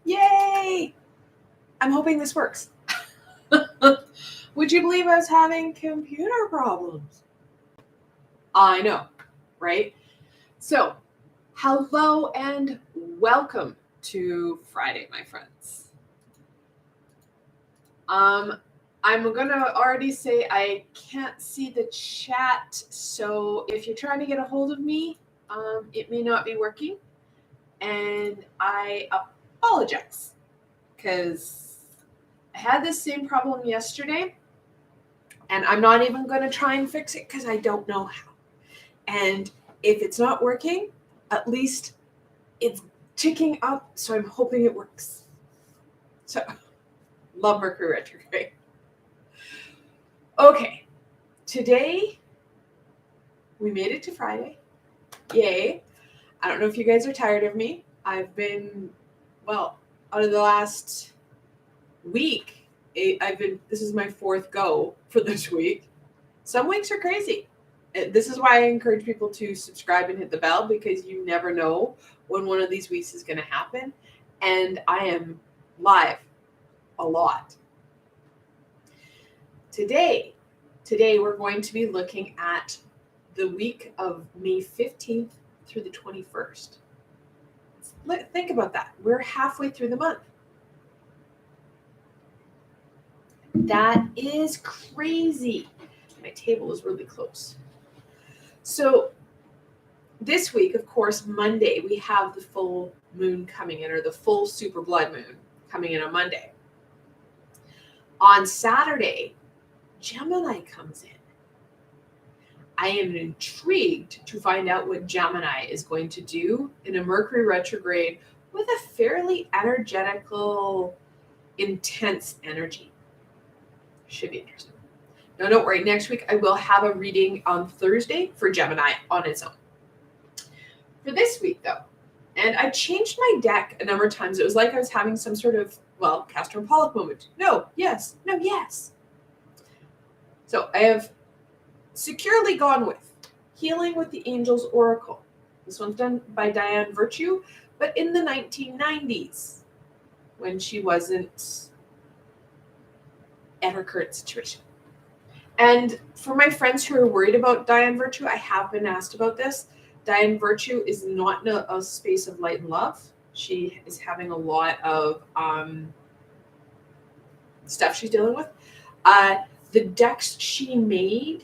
Yay! I'm hoping this works. Would you believe I was having computer problems? I know, right? So, hello and welcome to Friday, my friends. I'm gonna already say I can't see the chat, so if you're trying to get a hold of me, it may not be working, and I apologize because I had this same problem yesterday, and I'm not even going to try and fix it because I don't know how. And if it's not working, at least it's ticking up, so I'm hoping it works. So, love Mercury Retrograde. Okay, today we made it to Friday. Yay. I don't know if you guys are tired of me. I've been, out of the last week, this is my fourth go for this week. Some weeks are crazy. This is why I encourage people to subscribe and hit the bell, because you never know when one of these weeks is going to happen. And I am live a lot. Today we're going to be looking at the week of May 15th through the 21st. Think about that. We're halfway through the month. That is crazy. My table is really close. So this week, of course, Monday, we have the full moon coming in, or the full super blood moon coming in on Monday. On Saturday, Gemini comes in. I am intrigued to find out what Gemini is going to do in a Mercury retrograde with a fairly energetical, intense energy. Should be interesting. No, don't worry. Next week, I will have a reading on Thursday for Gemini on its own. For this week, though, and I changed my deck a number of times. It was like I was having some sort of, Castor and Pollock moment. No, yes, no, yes. So I have securely gone with Healing with the Angels Oracle. This one's done by Diane Virtue, but in the 1990s, when she wasn't at her current situation. And for my friends who are worried about Diane Virtue, I have been asked about this. Diane Virtue is not in a space of light and love. She is having a lot of stuff she's dealing with. The decks she made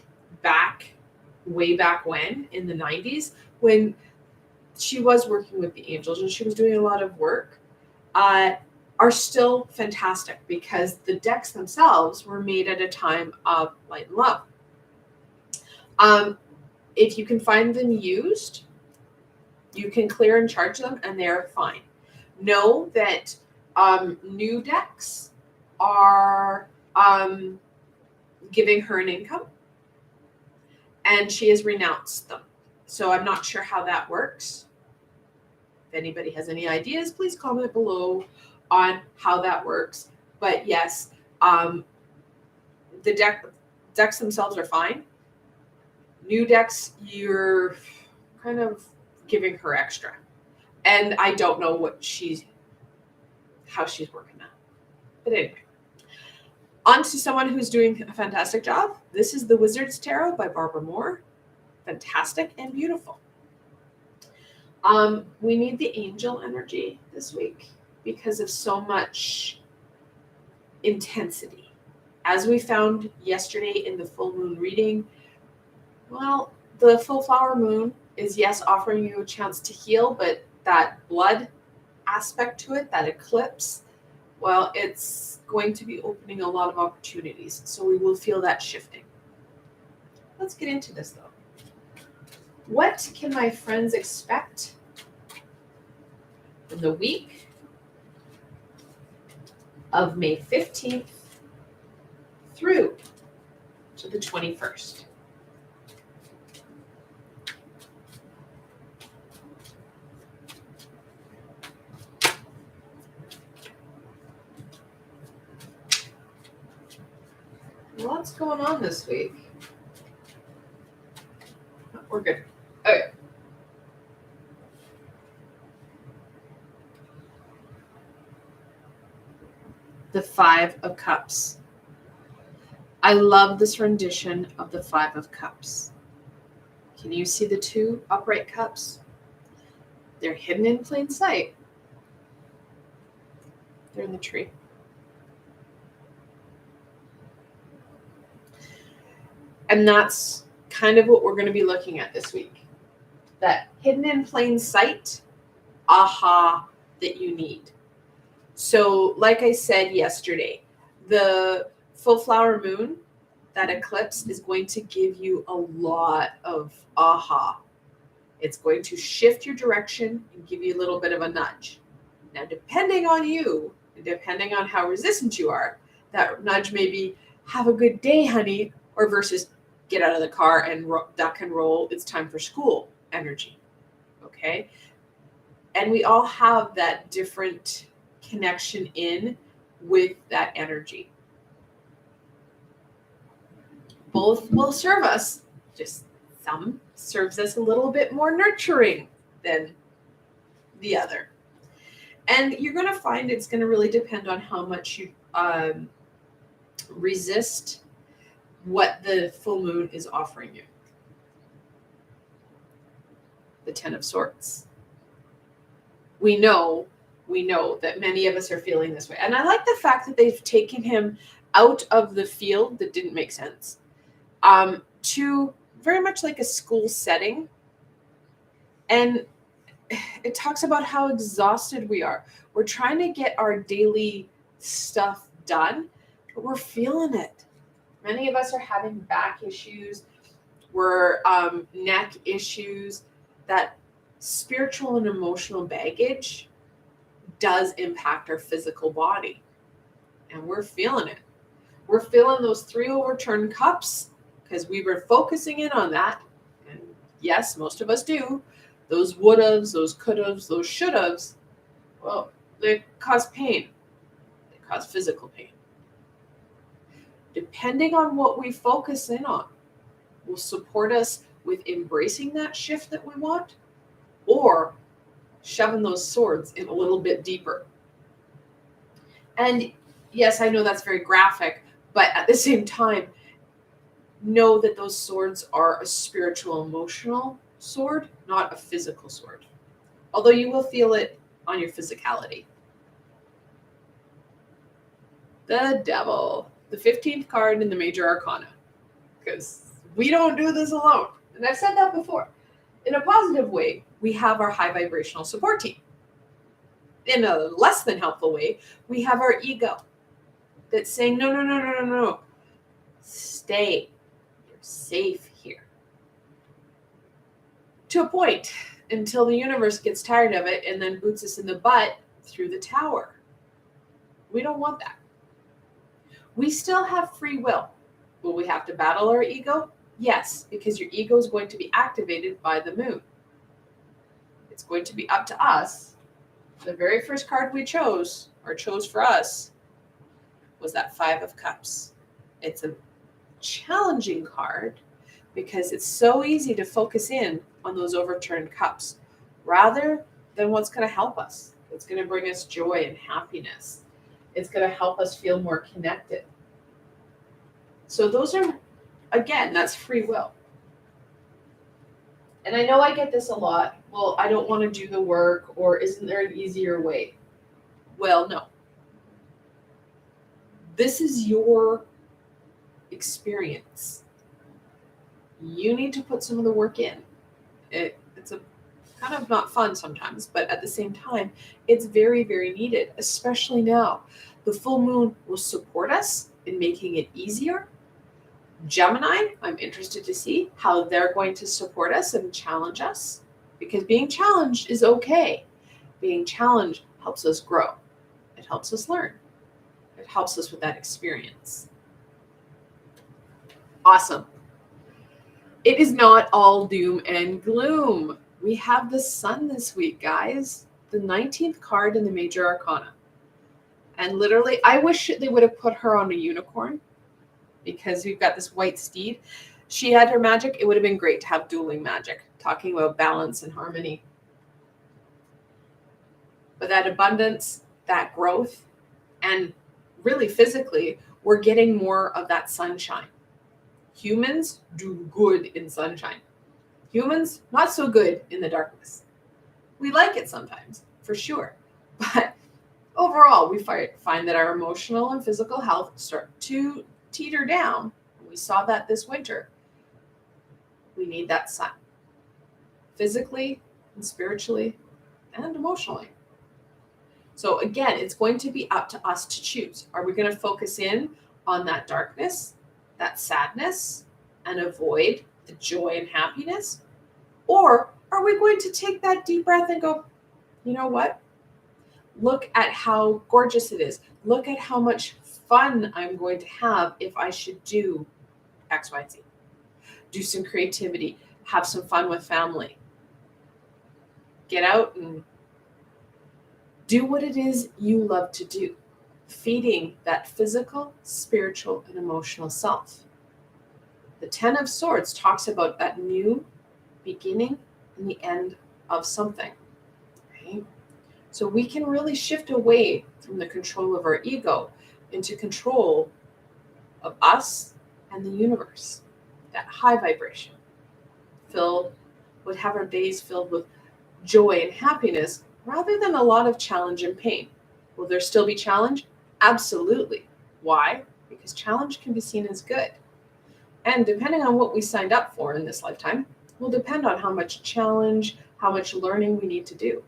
way back when, in the 90s, when she was working with the angels and she was doing a lot of work, are still fantastic because the decks themselves were made at a time of light and love. If you can find them used, you can clear and charge them and they're fine. Know that new decks are giving her an income, and she has renounced them. So I'm not sure how that works. If anybody has any ideas, please comment below on how that works. But yes, the decks themselves are fine. New decks, you're kind of giving her extra. And I don't know how she's working that. But anyway, on to someone who's doing a fantastic job. This is The Wizard's Tarot by Barbara Moore. Fantastic and beautiful. We need the angel energy this week because of so much intensity. As we found yesterday in the full moon reading, the full flower moon is, yes, offering you a chance to heal, but that blood aspect to it, that eclipse, it's going to be opening a lot of opportunities. So we will feel that shifting. Let's get into this, though. What can my friends expect in the week of May 15th through to the 21st? What's going on this week? We're good. Okay. I the Five of Cups. I love this rendition of the Five of Cups. Can you see the two upright cups? They're hidden in plain sight. They're in the tree. And that's kind of what we're going to be looking at this week. That hidden in plain sight aha that you need. So, like I said yesterday, the full flower moon, that eclipse, is going to give you a lot of aha. It's going to shift your direction and give you a little bit of a nudge. Now, depending on you, and depending on how resistant you are, that nudge may be, have a good day, honey, or versus get out of the car and duck and roll, it's time for school energy. Okay? And we all have that different connection in with that energy. Both will serve us, just some serves us a little bit more nurturing than the other. And you're going to find it's going to really depend on how much you resist what the full moon is offering you. The Ten of Swords. We know that many of us are feeling this way. And I like the fact that they've taken him out of the field that didn't make sense to very much like a school setting. And it talks about how exhausted we are. We're trying to get our daily stuff done, but we're feeling it. Many of us are having back issues, we're neck issues. That spiritual and emotional baggage does impact our physical body. And we're feeling it. We're feeling those 3 overturned cups because we were focusing in on that. And yes, most of us do. Those would-haves, those could-haves, those should-haves, well, they cause pain. They cause physical pain. Depending on what we focus in on, will support us with embracing that shift that we want, or shoving those swords in a little bit deeper. And yes, I know that's very graphic, but at the same time, know that those swords are a spiritual, emotional sword, not a physical sword. Although you will feel it on your physicality. The Devil, the 15th card in the Major Arcana. Because we don't do this alone. And I've said that before. In a positive way, we have our high vibrational support team. In a less than helpful way, we have our ego that's saying, no. Stay. You're safe here. To a point, until the universe gets tired of it and then boots us in the butt through the tower. We don't want that. We still have free will. Will we have to battle our ego? Yes, because your ego is going to be activated by the moon. It's going to be up to us. The very first card we chose, or chose for us, was that 5 of Cups. It's a challenging card because it's so easy to focus in on those overturned cups rather than what's going to help us. It's going to bring us joy and happiness. It's going to help us feel more connected. So those are, again, that's free will. And I know I get this a lot. Well, I don't want to do the work, or isn't there an easier way? Well, no. This is your experience. You need to put some of the work in. It's a kind of not fun sometimes, but at the same time, it's very, very needed, especially now. The full moon will support us in making it easier. Gemini, I'm interested to see how they're going to support us and challenge us, because being challenged is okay. Being challenged helps us grow. It helps us learn. It helps us with that experience. Awesome. It is not all doom and gloom. We have the Sun this week, guys. The 19th card in the Major Arcana. And literally, I wish they would have put her on a unicorn, because we've got this white steed. She had her magic. It would have been great to have dueling magic, talking about balance and harmony. But that abundance, that growth, and really physically, we're getting more of that sunshine. Humans do good in sunshine. Humans, not so good in the darkness. We like it sometimes, for sure. But overall, we find that our emotional and physical health start to teeter down. We saw that this winter. We need that sun, physically and spiritually and emotionally. So again, it's going to be up to us to choose. Are we going to focus in on that darkness, that sadness, and avoid the joy and happiness? Or are we going to take that deep breath and go, you know what? Look at how gorgeous it is. Look at how much fun I'm going to have if I should do X, Y, and Z. Do some creativity, have some fun with family. Get out and do what it is you love to do, feeding that physical, spiritual, and emotional self. The 10 of Swords talks about that new beginning and the end of something. Right? So we can really shift away from the control of our ego into control of us and the universe. That high vibration would have our days filled with joy and happiness rather than a lot of challenge and pain. Will there still be challenge? Absolutely. Why? Because challenge can be seen as good. And depending on what we signed up for in this lifetime, will depend on how much challenge, how much learning we need to do.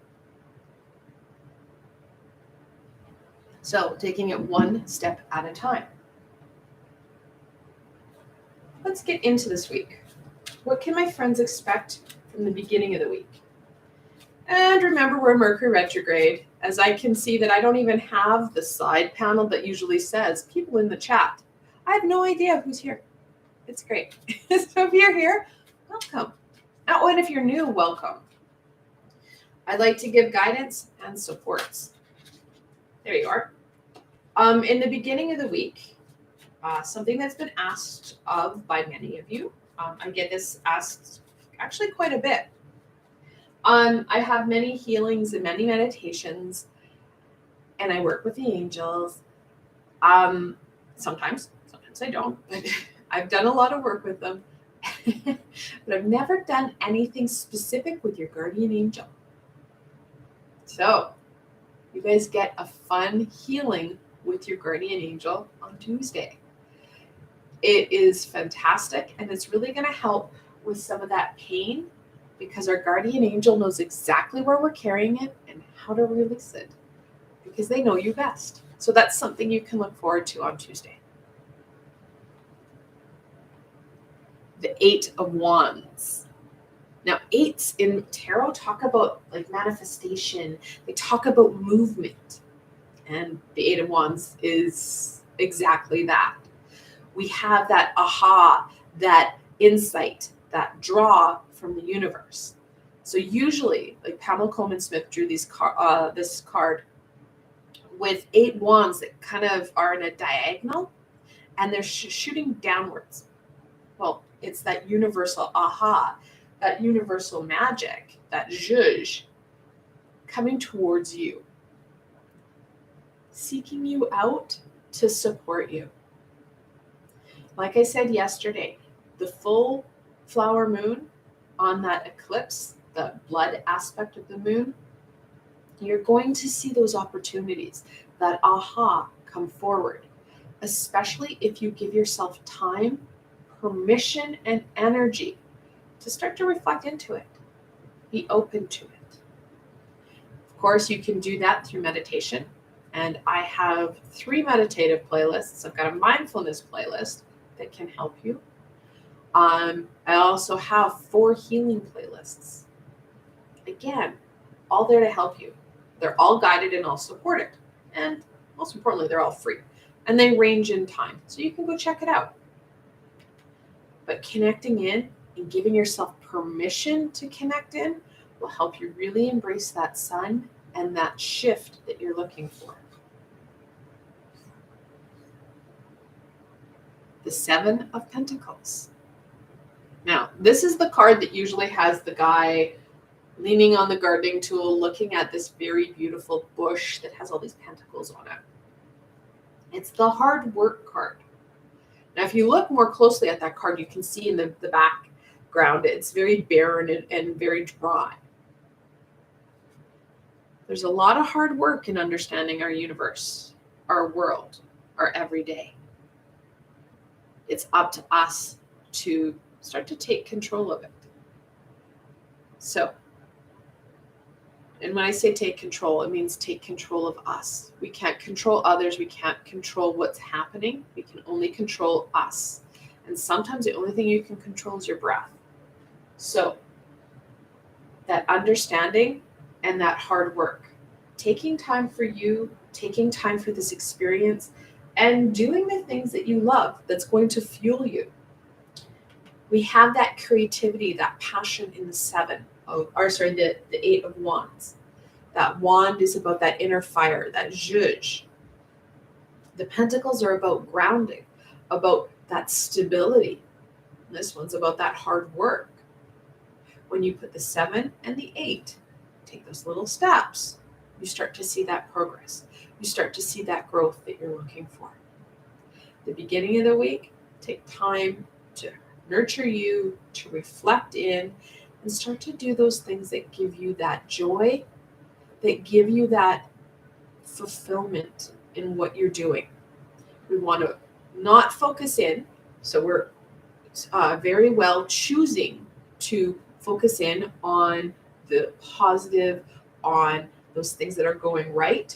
So taking it one step at a time. Let's get into this week. What can my friends expect from the beginning of the week? And remember, we're Mercury Retrograde, as I can see that I don't even have the side panel that usually says people in the chat. I have no idea who's here. It's great. So if you're here, welcome. Oh, and if you're new, welcome. I'd like to give guidance and supports. There you are. In the beginning of the week, something that's been asked of by many of you. I get this asked actually quite a bit. I have many healings and many meditations, and I work with the angels. Sometimes I don't, but I've done a lot of work with them. But I've never done anything specific with your guardian angel. So you guys get a fun healing with your guardian angel on Tuesday. It is fantastic, and it's really going to help with some of that pain because our guardian angel knows exactly where we're carrying it and how to release it because they know you best. So that's something you can look forward to on Tuesday. The 8 of Wands. Now, 8s in tarot talk about like manifestation. They talk about movement. And the 8 of Wands is exactly that. We have that aha, that insight, that draw from the universe. So usually, like Pamela Coleman Smith drew this card with 8 wands that kind of are in a diagonal, and they're shooting downwards. Well, it's that universal aha, that universal magic, that zhuzh coming towards you, seeking you out to support you. Like I said yesterday, the full flower moon on that eclipse, the blood aspect of the moon, you're going to see those opportunities, that aha come forward, especially if you give yourself time, permission, and energy to start to reflect into it. Be open to it. Of course, you can do that through meditation. And I have 3 meditative playlists. I've got a mindfulness playlist that can help you. I also have 4 healing playlists. Again, all there to help you. They're all guided and all supported. And most importantly, they're all free. And they range in time. So you can go check it out. But connecting in and giving yourself permission to connect in will help you really embrace that sun and that shift that you're looking for. The 7 of Pentacles. Now, this is the card that usually has the guy leaning on the gardening tool, looking at this very beautiful bush that has all these pentacles on it. It's the hard work card. Now, if you look more closely at that card, you can see in the background, it's very barren and very dry. There's a lot of hard work in understanding our universe, our world, our everyday. It's up to us to start to take control of it. So, and when I say take control, it means take control of us. We can't control others. We can't control what's happening. We can only control us. And sometimes the only thing you can control is your breath. So that understanding and that hard work, taking time for you, taking time for this experience, and doing the things that you love that's going to fuel you. We have that creativity, that passion in the Eight of Wands. That wand is about that inner fire, that zhuzh. The Pentacles are about grounding, about that stability. This one's about that hard work. When you put the 7 and the 8, take those little steps, you start to see that progress. You start to see that growth that you're looking for. The beginning of the week, take time to nurture you, to reflect in, and start to do those things that give you that joy, that give you that fulfillment in what you're doing. We want to not focus in, so we're very well choosing to focus in on the positive, on those things that are going right,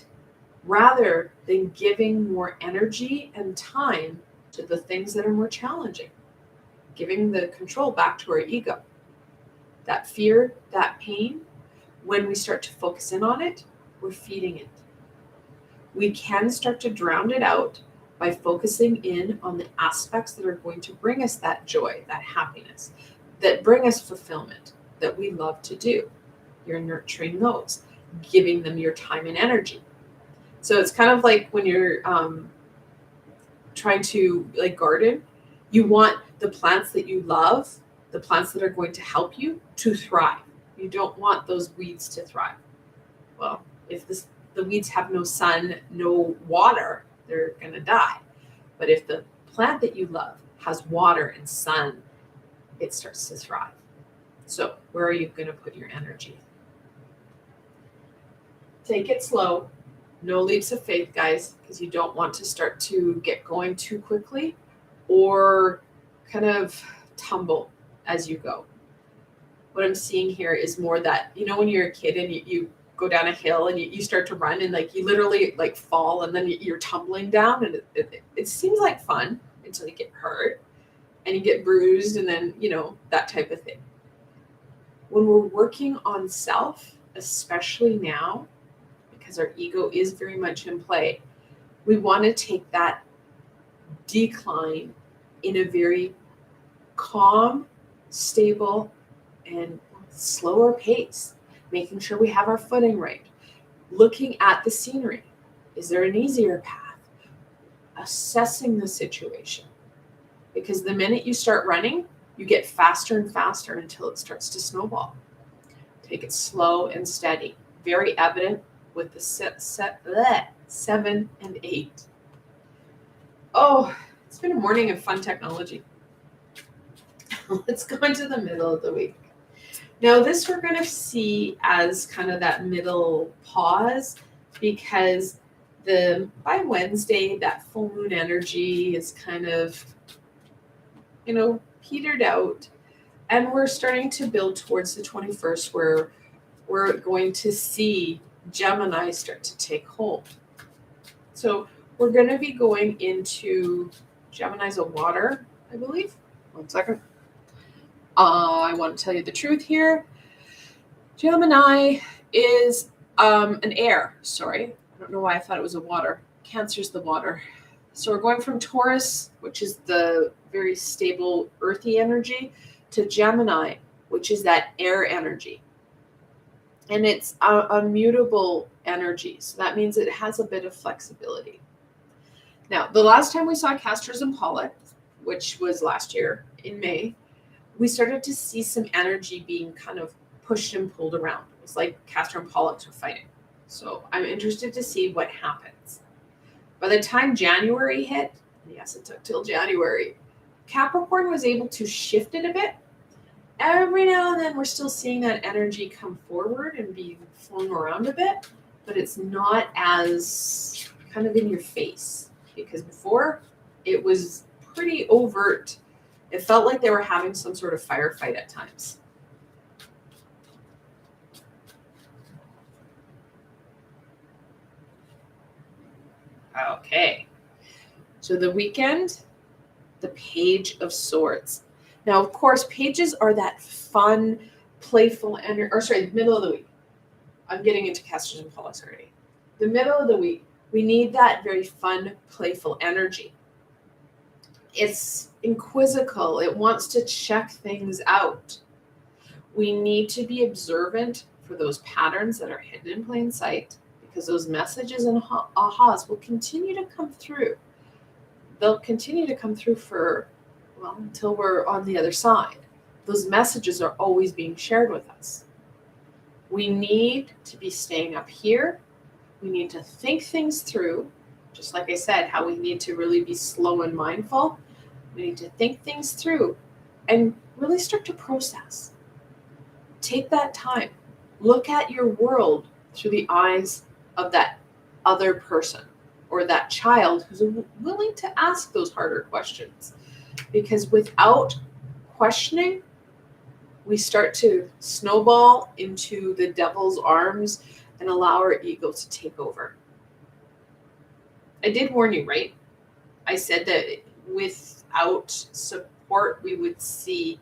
rather than giving more energy and time to the things that are more challenging. Giving the control back to our ego. That fear, that pain, when we start to focus in on it, we're feeding it. We can start to drown it out by focusing in on the aspects that are going to bring us that joy, that happiness, that bring us fulfillment, that we love to do. You're nurturing those, giving them your time and energy. So it's kind of like when you're trying to garden, you want the plants that you love, the plants that are going to help you to thrive. You don't want those weeds to thrive. Well, if the weeds have no sun, no water, they're going to die. But if the plant that you love has water and sun, it starts to thrive. So where are you going to put your energy? Take it slow. No leaps of faith, guys, because you don't want to start to get going too quickly or kind of tumble as you go. What I'm seeing here is more that, when you're a kid and you go down a hill and you start to run and you literally fall and then you're tumbling down, and it seems like fun until you get hurt and you get bruised and then, that type of thing. When we're working on self, especially now, because our ego is very much in play, we want to take that decline in a very calm, stable, and slower pace, making sure we have our footing right, looking at the scenery. Is there an easier path? Assessing the situation. Because the minute you start running, you get faster and faster until it starts to snowball. Take it slow and steady. Very evident with the 7 and 8. Oh, it's been a morning of fun technology. Let's go into the middle of the week. Now, this we're going to see as kind of that middle pause, because by Wednesday, that full moon energy is kind of, petered out, and we're starting to build towards the 21st, where we're going to see Gemini start to take hold. So we're going to be going into Gemini's a water, I believe. One second. I want to tell you the truth here. Gemini is an air. Sorry. I don't know why I thought it was a water. Cancer's the water. So we're going from Taurus, which is the very stable, earthy energy, to Gemini, which is that air energy. And it's a mutable energy. So that means it has a bit of flexibility. Now, the last time we saw Castors and Pollux, which was last year in May, we started to see some energy being kind of pushed and pulled around. It was like Castor and Pollux were fighting. So I'm interested to see what happens. By the time January hit, yes, it took till January, Capricorn was able to shift it a bit. Every now and then we're still seeing that energy come forward and be flung around a bit, but it's not as kind of in your face, because before it was pretty overt. It felt like they were having some sort of firefight at times. Okay. So the weekend, the Page of Swords. Now, of course, pages are that fun, playful energy, the middle of the week. I'm getting into Casters and Pollux already. The middle of the week, we need that very fun, playful energy. It's inquisical. It wants to check things out. We need to be observant for those patterns that are hidden in plain sight, because those messages and ahas will continue to come through. They'll continue to come through until we're on the other side. Those messages are always being shared with us. We need to be staying up here. We need to think things through. Just like I said, how we need to really be slow and mindful. We need to think things through and really start to process. Take that time. Look at your world through the eyes of that other person or that child who's willing to ask those harder questions. Because without questioning, we start to snowball into the devil's arms and allow our ego to take over. I did warn you, right? I said that without support, we would see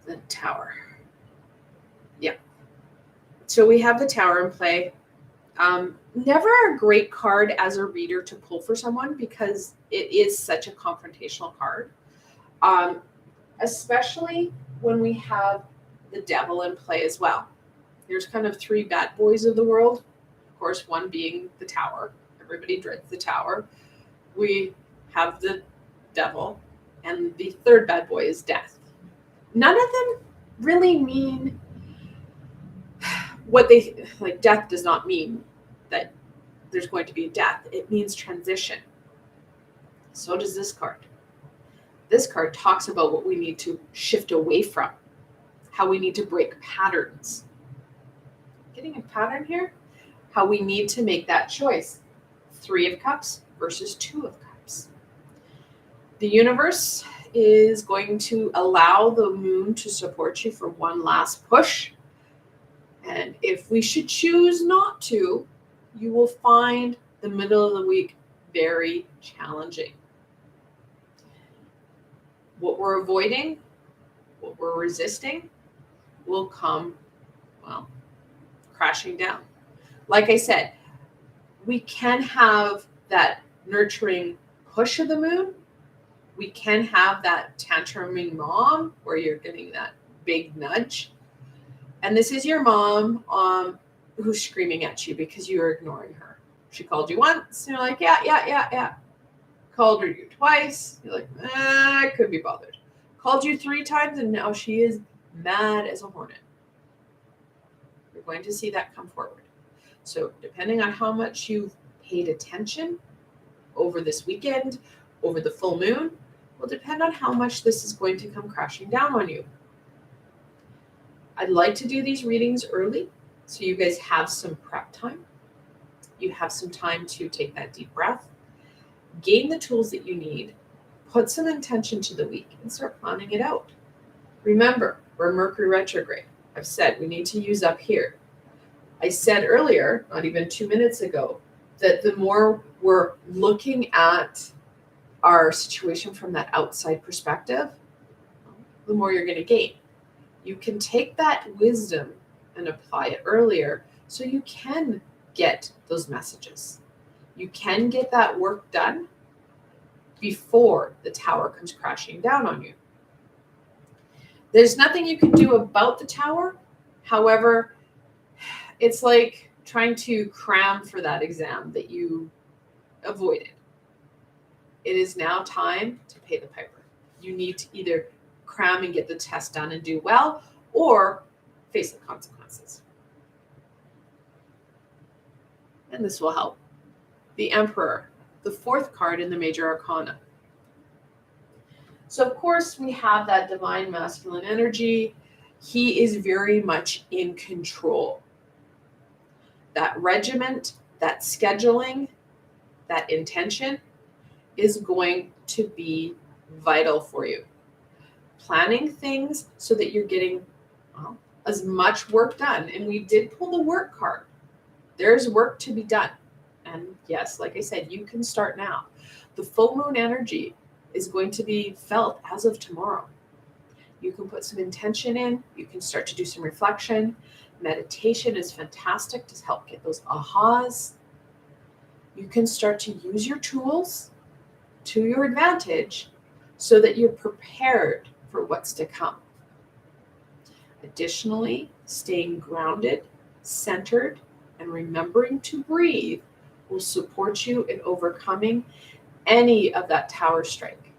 the Tower. Yeah. So we have the Tower in play. Never a great card as a reader to pull for someone, because it is such a confrontational card. Especially when we have the Devil in play as well. There's kind of three bad boys of the world. Of course, one being the Tower. Everybody dreads the Tower. We have the Devil, and the third bad boy is Death. None of them really mean what they like. Death does not mean that there's going to be a death. It means transition. So does this card. This card talks about what we need to shift away from, how we need to break patterns. Getting a pattern here? How we need to make that choice. 3 of Cups versus 2 of Cups. The universe is going to allow the moon to support you for one last push. And if we should choose not to, you will find the middle of the week very challenging. What we're avoiding, what we're resisting, will come, crashing down. Like I said, we can have that nurturing push of the moon. We can have that tantruming mom where you're getting that big nudge. And this is your mom who's screaming at you because you're ignoring her. She called you once, and you're like, yeah. Called her twice, you're like, I couldn't be bothered. Called you 3 times, and now she is mad as a hornet. You're going to see that come forward. So depending on how much you've paid attention over this weekend, over the full moon, will depend on how much this is going to come crashing down on you. I'd like to do these readings early so you guys have some prep time. You have some time to take that deep breath, gain the tools that you need, put some intention to the week, and start planning it out. Remember, we're Mercury Retrograde. I've said we need to use up here. I said earlier, not even 2 minutes ago, that the more we're looking at our situation from that outside perspective, the more you're going to gain. You can take that wisdom and apply it earlier so you can get those messages. You can get that work done before the Tower comes crashing down on you. There's nothing you can do about the Tower. However, it's like trying to cram for that exam that you avoided. It is now time to pay the piper. You need to either cram and get the test done and do well, or face the consequences. And this will help. the Emperor, the fourth card in the major arcana. So of course we have that divine masculine energy. He is very much in control. That regiment, that scheduling, that intention is going to be vital for you. Planning things so that you're getting as much work done. And we did pull the work card. There's work to be done. And yes, like I said, you can start now. The full moon energy is going to be felt as of tomorrow. You can put some intention in. You can start to do some reflection. Meditation is fantastic to help get those ahas. You can start to use your tools to your advantage so that you're prepared for what's to come. Additionally, staying grounded, centered, and remembering to breathe will support you in overcoming any of that tower strike.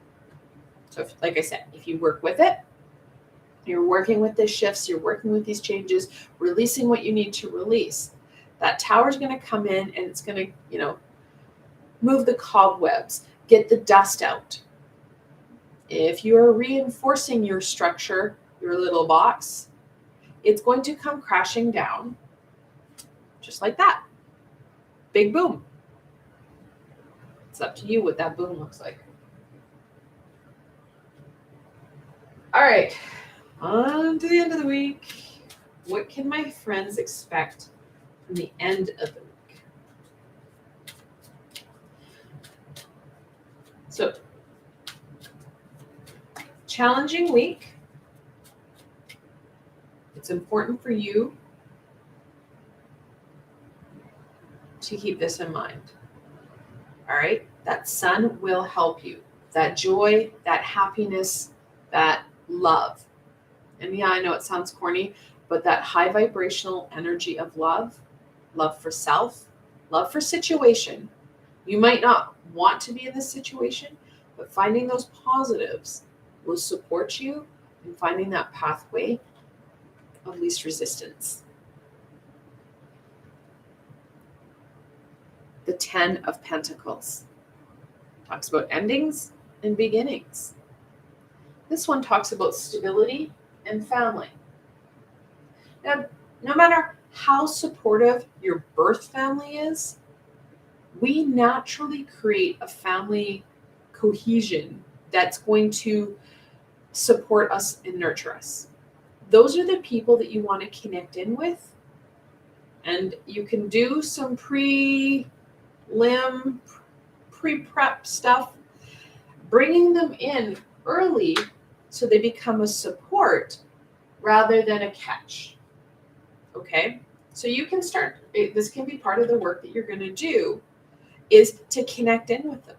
So like I said, if you work with it, you're working with the shifts, you're working with these changes, releasing what you need to release, that tower is going to come in and it's going to, move the cobwebs, get the dust out. If you are reinforcing your structure, your little box, it's going to come crashing down just like that. Big boom. It's up to you what that boom looks like. All right, on to the end of the week. What can my friends expect from the end of the week? So, challenging week. It's important for you to keep this in mind. All right, that sun will help you. That joy, that happiness, that love. And yeah, I know it sounds corny, but that high vibrational energy of love, love for self, love for situation. You might not want to be in this situation, but finding those positives will support you in finding that pathway of least resistance. The 10 of Pentacles talks about endings and beginnings. This one talks about stability and family. Now, no matter how supportive your birth family is, we naturally create a family cohesion that's going to support us and nurture us. Those are the people that you want to connect in with. And you can do some pre-prep stuff, bringing them in early so they become a support rather than a catch. Okay? So you can start, this can be part of the work that you're going to do, is to connect in with them,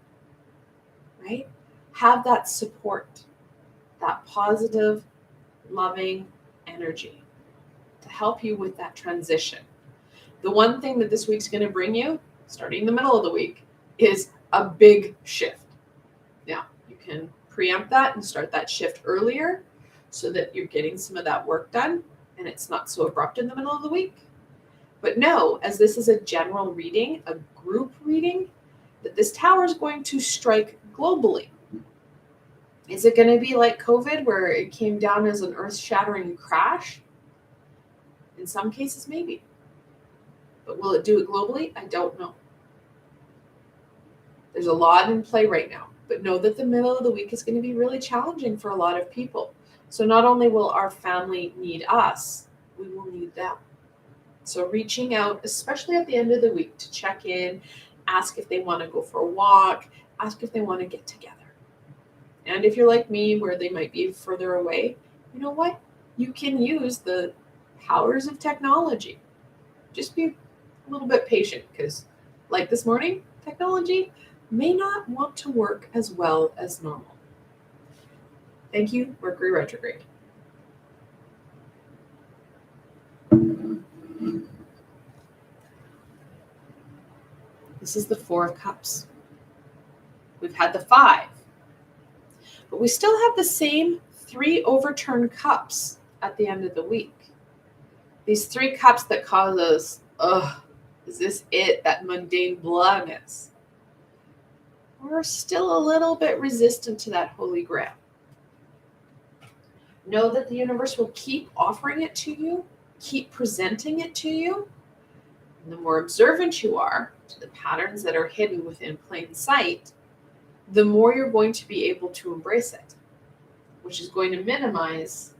right? Have that support, that positive, loving energy to help you with that transition. The one thing that this week's going to bring you, starting in the middle of the week, is a big shift. Now, you can preempt that and start that shift earlier so that you're getting some of that work done and it's not so abrupt in the middle of the week. But know, as this is a general reading, a group reading, that this tower is going to strike globally. Is it going to be like COVID, where it came down as an earth-shattering crash? In some cases, maybe. But will it do it globally? I don't know. There's a lot in play right now. But know that the middle of the week is going to be really challenging for a lot of people. So not only will our family need us, we will need them. So reaching out, especially at the end of the week, to check in, ask if they want to go for a walk, ask if they want to get together. And if you're like me, where they might be further away, you know what? You can use the powers of technology. Just be a little bit patient, because like this morning, technology may not want to work as well as normal. Thank you, Mercury Retrograde. This is the 4 of Cups. We've had the 5. But we still have the same 3 overturned cups at the end of the week. These 3 cups that cause us Is this it, that mundane blandness? We're still a little bit resistant to that holy grail. Know that the universe will keep offering it to you, keep presenting it to you. And the more observant you are to the patterns that are hidden within plain sight, the more you're going to be able to embrace it, which is going to minimize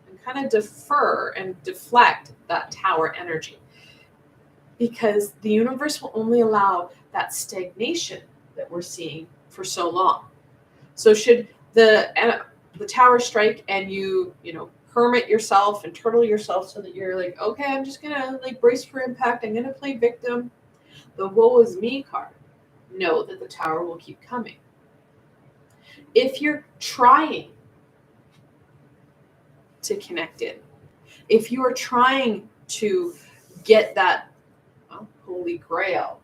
and kind of defer and deflect that tower energy. Because the universe will only allow that stagnation that we're seeing for so long. So should the tower strike and you hermit yourself and turtle yourself so that you're like, okay, I'm just gonna brace for impact, I'm gonna play victim, the woe is me card, know that the tower will keep coming. If you're trying to connect in, if you are trying to get that holy grail,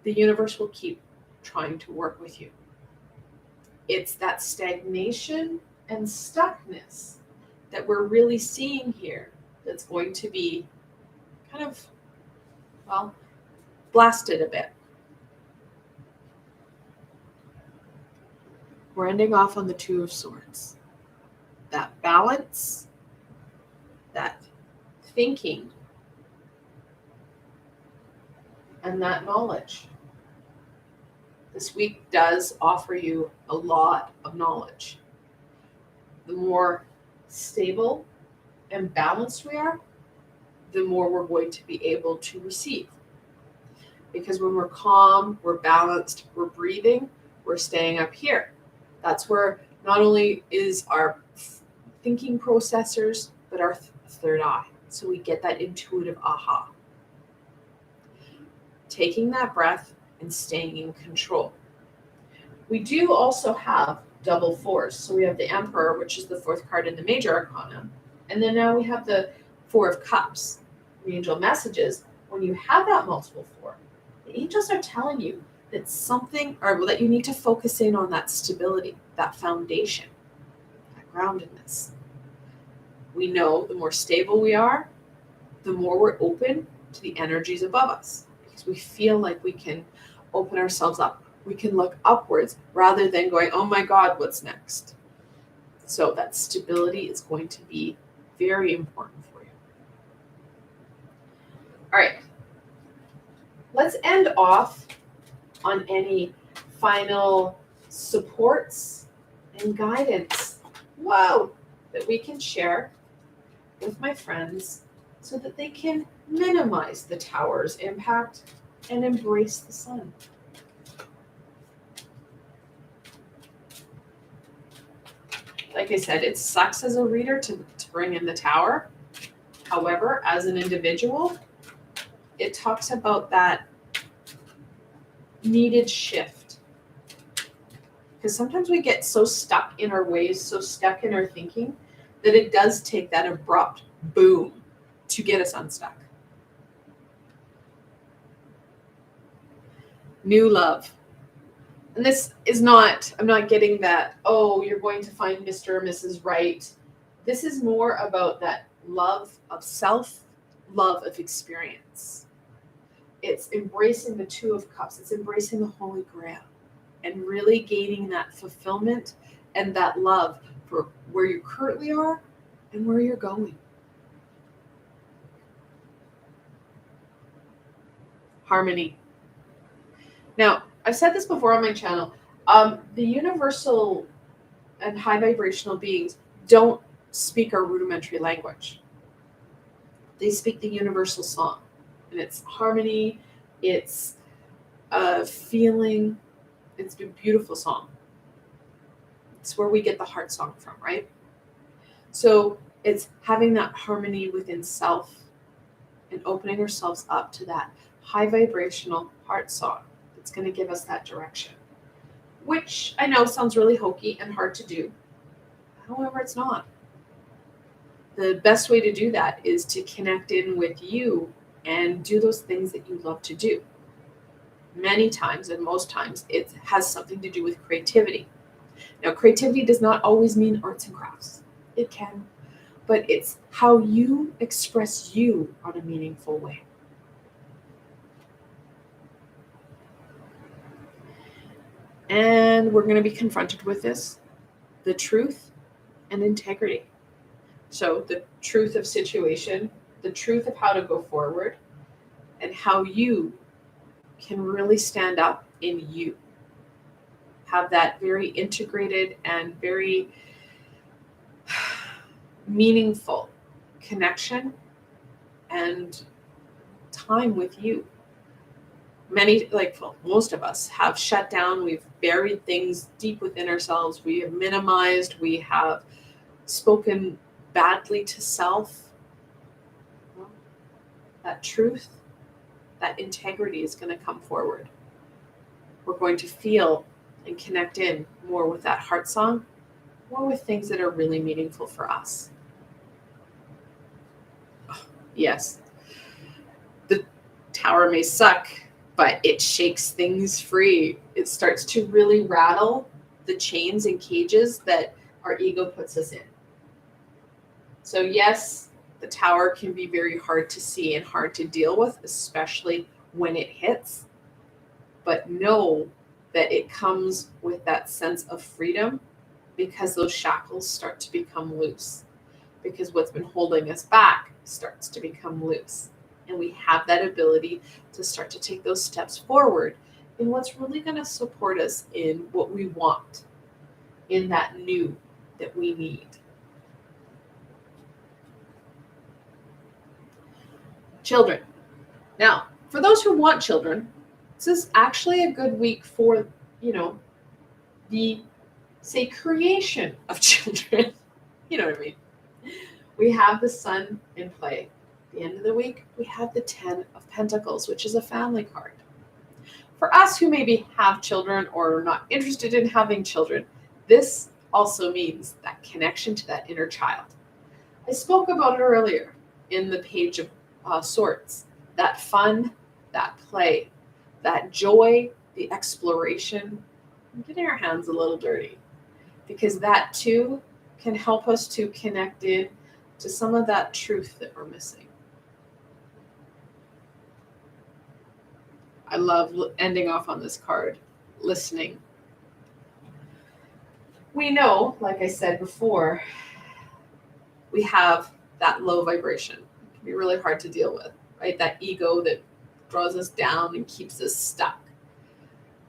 the universe will keep trying to work with you. It's that stagnation and stuckness that we're really seeing here that's going to be kind of, blasted a bit. We're ending off on the Two of Swords. That balance, that thinking, and that knowledge. This week does offer you a lot of knowledge. The more stable and balanced we are, the more we're going to be able to receive. Because when we're calm, we're balanced, we're breathing, we're staying up here. That's where not only is our thinking processors, but our third eye. So we get that intuitive aha. Taking that breath and staying in control. We do also have double fours. So we have the Emperor, which is the fourth card in the major arcana. And then now we have the Four of Cups. The angel messages, when you have that multiple four, the angels are telling you that something, or that you need to focus in on that stability, that foundation, that groundedness. We know the more stable we are, the more we're open to the energies above us, because we feel like we can open ourselves up. We can look upwards rather than going, oh my God, what's next? So that stability is going to be very important for you. All right. Let's end off on any final supports and guidance, that we can share with my friends so that they can minimize the tower's impact and embrace the sun. Like I said, it sucks as a reader to bring in the tower. However, as an individual, it talks about that needed shift. Because sometimes we get so stuck in our ways, so stuck in our thinking, that it does take that abrupt boom to get us unstuck. New love. And this is not, I'm not getting that, oh, you're going to find Mr. or Mrs. Right. This is more about that love of self, love of experience. It's embracing the Two of Cups. It's embracing the Holy Grail and really gaining that fulfillment and that love for where you currently are and where you're going. Harmony. Now, I've said this before on my channel. The universal and high vibrational beings don't speak our rudimentary language. They speak the universal song. And it's harmony, it's a feeling, it's a beautiful song. It's where we get the heart song from, right? So it's having that harmony within self and opening ourselves up to that high vibrational heart song. It's going to give us that direction, which I know sounds really hokey and hard to do. However, it's not. The best way to do that is to connect in with you and do those things that you love to do. Many times, and most times, it has something to do with creativity. Now, creativity does not always mean arts and crafts. It can, but it's how you express you on a meaningful way. And we're going to be confronted with this, the truth and integrity. So the truth of situation, the truth of how to go forward, and how you can really stand up in you. Have that very integrated and very meaningful connection and time with you. Many, most of us, have shut down. We've buried things deep within ourselves. We have minimized. We have spoken badly to self. Well, that truth, that integrity is going to come forward. We're going to feel and connect in more with that heart song, more with things that are really meaningful for us. Oh, yes, the tower may suck, but it shakes things free. It starts to really rattle the chains and cages that our ego puts us in. So yes, the tower can be very hard to see and hard to deal with, especially when it hits. But know that it comes with that sense of freedom, because those shackles start to become loose. Because what's been holding us back starts to become loose. And we have that ability to start to take those steps forward in what's really going to support us in what we want, in that new that we need. Children. Now, for those who want children, this is actually a good week for, the, say, creation of children. You know what I mean? We have the sun in play. At the end of the week, we have the 10 of Pentacles, which is a family card. For us who maybe have children or are not interested in having children, this also means that connection to that inner child. I spoke about it earlier in the Page of Swords. That fun, that play, that joy, the exploration, and getting our hands a little dirty. Because that too can help us to connect in to some of that truth that we're missing. I love ending off on this card, listening. We know, like I said before, we have that low vibration. It can be really hard to deal with, right? That ego that draws us down and keeps us stuck.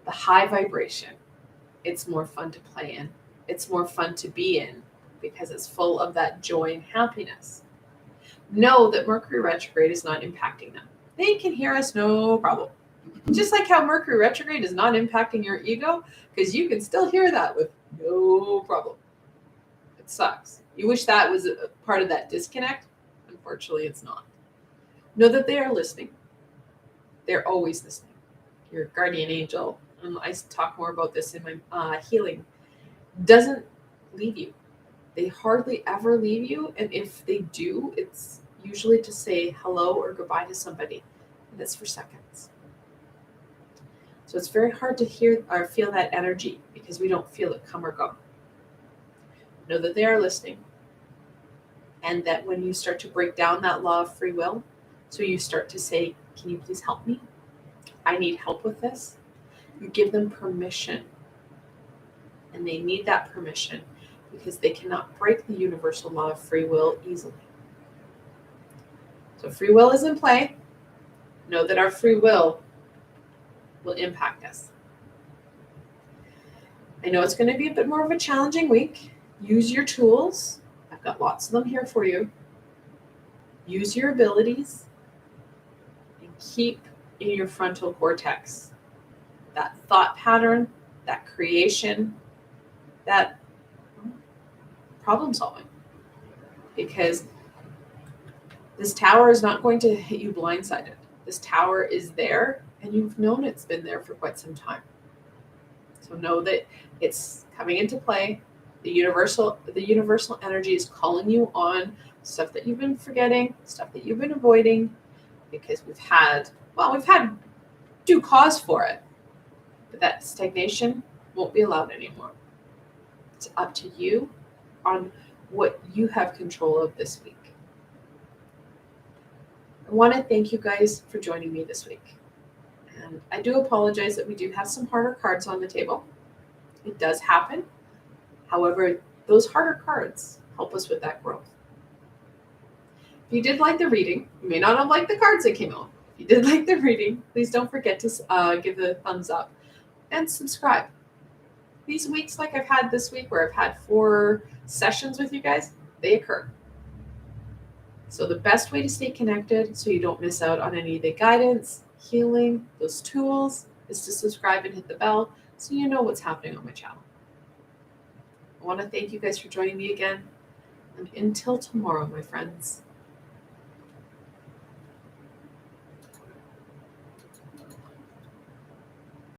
The high vibration, it's more fun to play in. It's more fun to be in because it's full of that joy and happiness. Know that Mercury Retrograde is not impacting them. They can hear us, no problem. Just like how Mercury Retrograde is not impacting your ego, because you can still hear that with no problem. It sucks. You wish that was a part of that disconnect. Unfortunately, it's not. Know that they are listening. They're always listening. Your guardian angel, and I talk more about this in my healing, doesn't leave you. They hardly ever leave you. And if they do, it's usually to say hello or goodbye to somebody. And it's for seconds. So it's very hard to hear or feel that energy because we don't feel it come or go. Know that they are listening. And that when you start to break down that law of free will, so you start to say, can you please help me? I need help with this. You give them permission. And they need that permission because they cannot break the universal law of free will easily. So free will is in play. Know that our free will impact us. I know it's going to be a bit more of a challenging week. Use your tools. I've got lots of them here for you. Use your abilities and keep in your frontal cortex that thought pattern, that creation, that problem solving. Because this tower is not going to hit you blindsided. This tower is there, and you've known it's been there for quite some time. So know that it's coming into play. The universal energy is calling you on stuff that you've been forgetting, stuff that you've been avoiding, because we've had due cause for it. But that stagnation won't be allowed anymore. It's up to you on what you have control of this week. I want to thank you guys for joining me this week. And I do apologize that we do have some harder cards on the table. It does happen. However, those harder cards help us with that growth. If you did like the reading, you may not have liked the cards that came out. If you did like the reading, please don't forget to give a thumbs up and subscribe. These weeks, like I've had this week, where I've had 4 sessions with you guys, they occur. So the best way to stay connected so you don't miss out on any of the guidance, healing, those tools, is to subscribe and hit the bell so you know what's happening on my channel. I want to thank you guys for joining me again. And until tomorrow, my friends.